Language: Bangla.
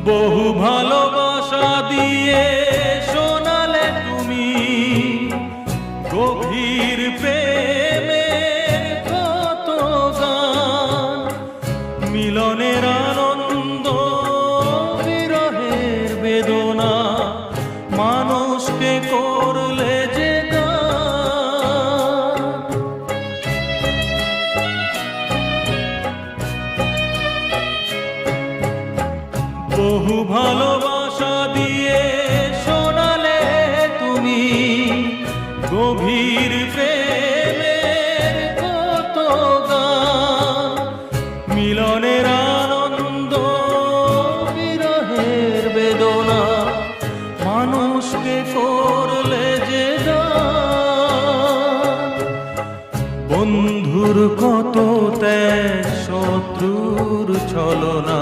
বহু ভালোবাসা দিয়ে শোনালে তুমি গভীর প্রেমের কত গান, মিলনের আনন্দ বিরহের বেদনা, মানুষকে করলে যে গান। বহু ভালোবাসা দিয়ে শোনালে তুমি গভীর প্রেমের কত গান, মিলনের আনন্দ বিরহের বেদনা, মানুষকে করলে যে গান। বন্ধুর কত ত্যাগ, শত্রুর ছলনা,